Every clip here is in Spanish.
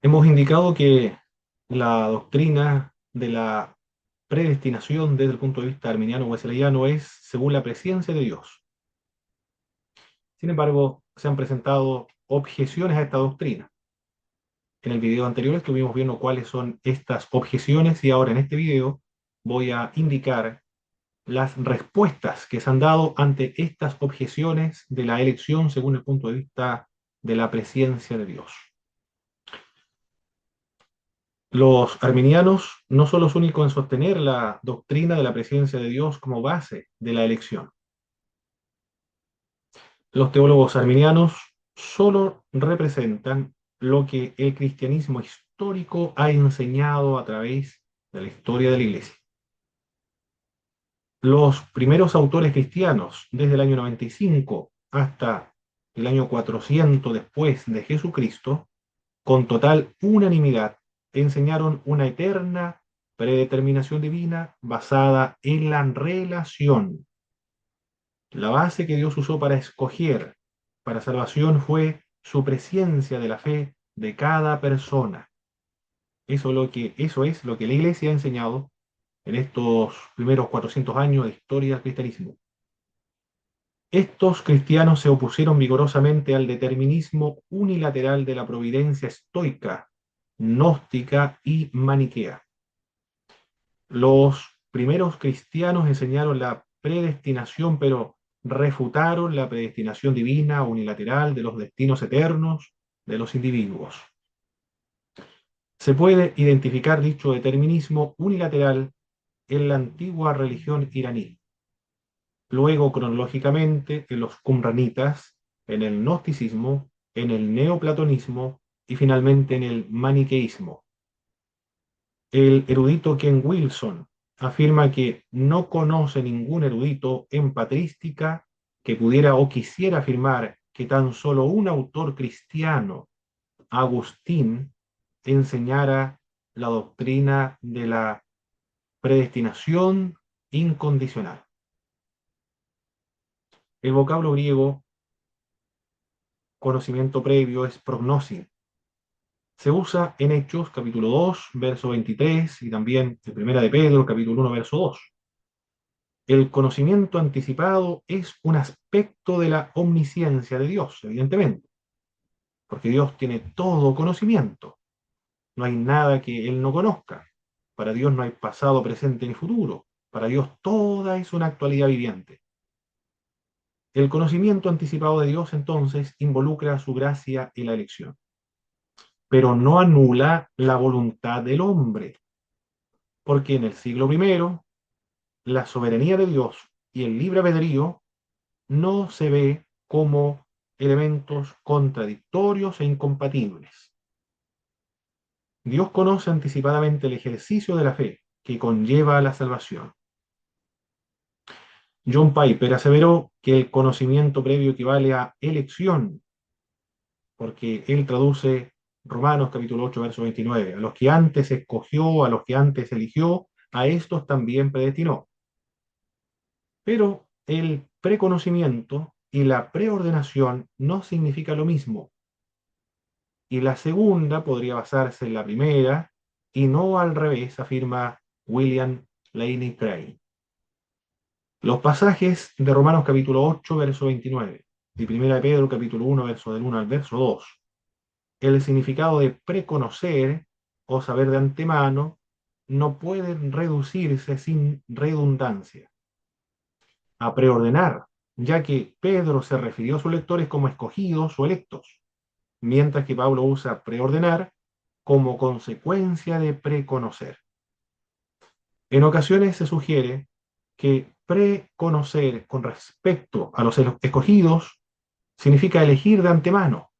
Hemos indicado que la doctrina de la predestinación desde el punto de vista arminiano wesleyano es según la presencia de Dios. Sin embargo, se han presentado objeciones a esta doctrina. En el video anterior estuvimos viendo cuáles son estas objeciones y ahora en este video voy a indicar las respuestas que se han dado ante estas objeciones de la elección según el punto de vista de la presencia de Dios. Los arminianos no son los únicos en sostener la doctrina de la presencia de Dios como base de la elección. Los teólogos arminianos solo representan lo que el cristianismo histórico ha enseñado a través de la historia de la Iglesia. Los primeros autores cristianos, desde el año 95 hasta el año 400 después de Jesucristo, con total unanimidad, enseñaron una eterna predeterminación divina basada en la relación. La base que Dios usó para escoger para salvación fue su presencia de la fe de cada persona. Eso es lo que la Iglesia ha enseñado en estos primeros 400 años de historia del cristianismo. Estos cristianos se opusieron vigorosamente al determinismo unilateral de la providencia estoica, gnóstica y maniquea. Los primeros cristianos enseñaron la predestinación, pero refutaron la predestinación divina unilateral de los destinos eternos de los individuos. Se puede identificar dicho determinismo unilateral en la antigua religión iraní, luego cronológicamente en los qumranitas, en el gnosticismo, en el neoplatonismo y finalmente en el maniqueísmo. El erudito Ken Wilson afirma que no conoce ningún erudito en patrística que pudiera o quisiera afirmar que tan solo un autor cristiano, Agustín, enseñara la doctrina de la predestinación incondicional. El vocablo griego conocimiento previo es prognosis. Se usa en Hechos, capítulo 2, verso 23, y también en Primera de Pedro, capítulo 1, verso 2. El conocimiento anticipado es un aspecto de la omnisciencia de Dios, evidentemente, porque Dios tiene todo conocimiento. No hay nada que Él no conozca. Para Dios no hay pasado, presente ni futuro. Para Dios toda es una actualidad viviente. El conocimiento anticipado de Dios entonces involucra su gracia y la elección, pero no anula la voluntad del hombre, porque en el siglo primero la soberanía de Dios y el libre albedrío no se ve como elementos contradictorios e incompatibles. Dios conoce anticipadamente el ejercicio de la fe que conlleva a la salvación. John Piper aseveró que el conocimiento previo equivale a elección, porque él traduce Romanos capítulo 8, verso 29. A los que antes escogió, a los que antes eligió, a estos también predestinó. Pero el preconocimiento y la preordenación no significa lo mismo. Y la segunda podría basarse en la primera y no al revés, afirma William Lane Craig. Los pasajes de Romanos capítulo 8, verso 29 y Primera de Pedro capítulo 1, verso del 1 al verso 2, el significado de preconocer o saber de antemano no puede reducirse sin redundancia a preordenar, ya que Pedro se refirió a sus lectores como escogidos o electos, mientras que Pablo usa preordenar como consecuencia de preconocer. En ocasiones se sugiere que preconocer con respecto a los escogidos significa elegir de antemano,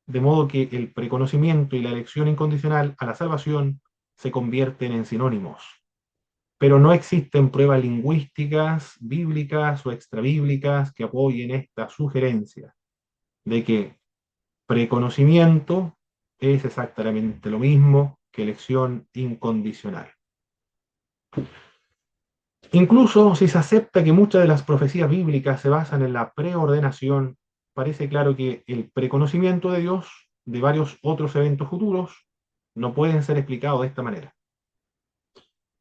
de modo que el preconocimiento y la elección incondicional a la salvación se convierten en sinónimos. Pero no existen pruebas lingüísticas, bíblicas o extrabíblicas que apoyen esta sugerencia de que preconocimiento es exactamente lo mismo que elección incondicional. Incluso si se acepta que muchas de las profecías bíblicas se basan en la preordenación, parece claro que el preconocimiento de Dios de varios otros eventos futuros, no pueden ser explicados de esta manera.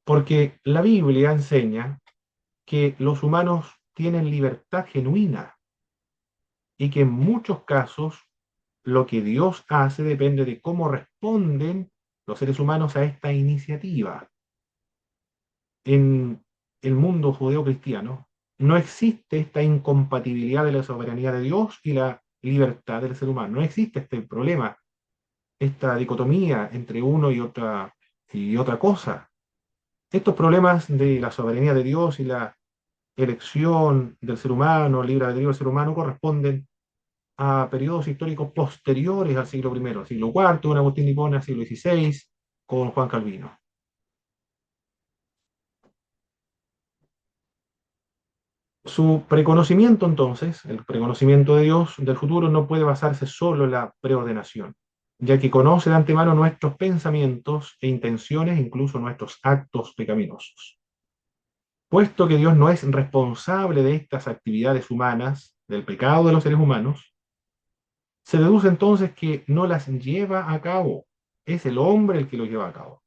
Porque la Biblia enseña que los humanos tienen libertad genuina y que en muchos casos lo que Dios hace depende de cómo responden los seres humanos a esta iniciativa. En el mundo judeo-cristiano no existe esta incompatibilidad de la soberanía de Dios y la libertad del ser humano. No existe este problema, esta dicotomía entre uno y otra cosa. Estos problemas de la soberanía de Dios y la elección del ser humano, libre albedrío del ser humano, corresponden a periodos históricos posteriores al siglo I, siglo IV, con Agustín de Hipona, siglo XVI, con Juan Calvino. Su preconocimiento, entonces, el preconocimiento de Dios del futuro, no puede basarse solo en la preordenación, ya que conoce de antemano nuestros pensamientos e intenciones, incluso nuestros actos pecaminosos. Puesto que Dios no es responsable de estas actividades humanas, del pecado de los seres humanos, se deduce entonces que no las lleva a cabo. Es el hombre el que lo lleva a cabo.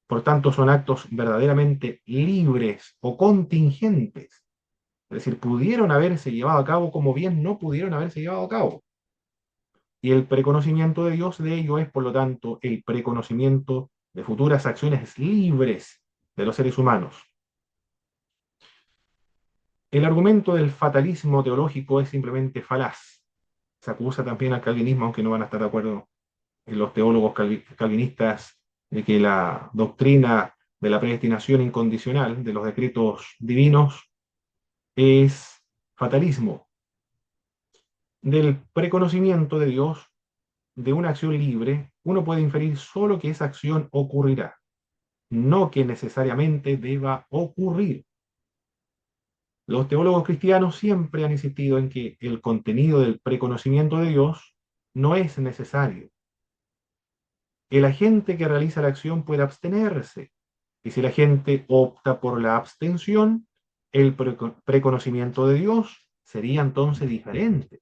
Por tanto, son actos verdaderamente libres o contingentes. Es decir, pudieron haberse llevado a cabo como bien no pudieron haberse llevado a cabo. Y el preconocimiento de Dios de ello es, por lo tanto, el preconocimiento de futuras acciones libres de los seres humanos. El argumento del fatalismo teológico es simplemente falaz. Se acusa también al calvinismo, aunque no van a estar de acuerdo en los teólogos calvinistas, de que la doctrina de la predestinación incondicional de los decretos divinos es fatalismo. Del preconocimiento de Dios, de una acción libre, uno puede inferir solo que esa acción ocurrirá, no que necesariamente deba ocurrir. Los teólogos cristianos siempre han insistido en que el contenido del preconocimiento de Dios no es necesario. El agente que realiza la acción puede abstenerse, y si la gente opta por la abstención, el preconocimiento de Dios sería entonces diferente.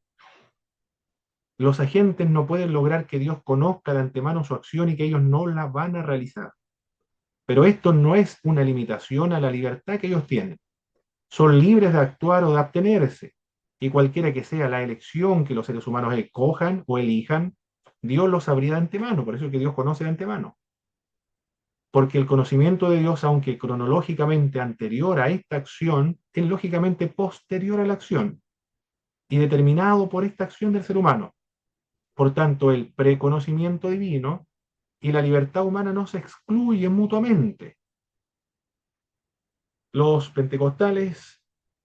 Los agentes no pueden lograr que Dios conozca de antemano su acción y que ellos no la van a realizar. Pero esto no es una limitación a la libertad que ellos tienen. Son libres de actuar o de abstenerse. Y cualquiera que sea la elección que los seres humanos escojan o elijan, Dios lo sabría de antemano. Por eso es que Dios conoce de antemano. Porque el conocimiento de Dios, aunque cronológicamente anterior a esta acción, es lógicamente posterior a la acción y determinado por esta acción del ser humano. Por tanto, el preconocimiento divino y la libertad humana no se excluyen mutuamente. Los pentecostales,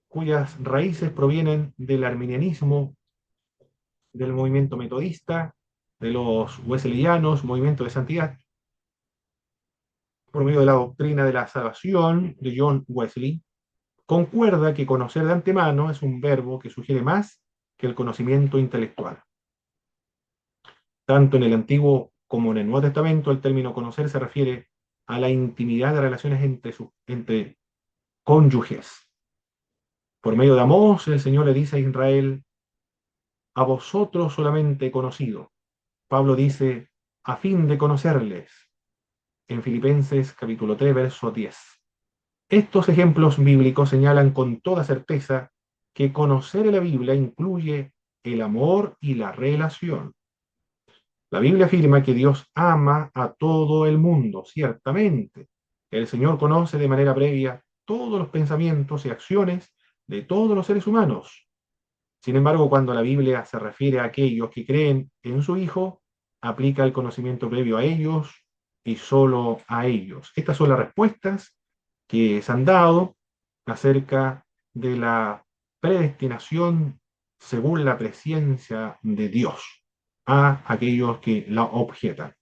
cuyas raíces provienen del arminianismo, del movimiento metodista, de los wesleyanos, movimiento de santidad, por medio de la doctrina de la salvación de John Wesley, concuerda que conocer de antemano es un verbo que sugiere más que el conocimiento intelectual. Tanto en el Antiguo como en el Nuevo Testamento, el término conocer se refiere a la intimidad de relaciones entre cónyuges. Por medio de Amós, el Señor le dice a Israel, a vosotros solamente he conocido. Pablo dice, a fin de conocerles, en Filipenses capítulo 3, verso 10. Estos ejemplos bíblicos señalan con toda certeza que conocer la Biblia incluye el amor y la relación. La Biblia afirma que Dios ama a todo el mundo, ciertamente. El Señor conoce de manera previa todos los pensamientos y acciones de todos los seres humanos. Sin embargo, cuando la Biblia se refiere a aquellos que creen en su Hijo, aplica el conocimiento previo a ellos y solo a ellos. Estas son las respuestas que se han dado acerca de la predestinación según la presencia de Dios a aquellos que la objetan.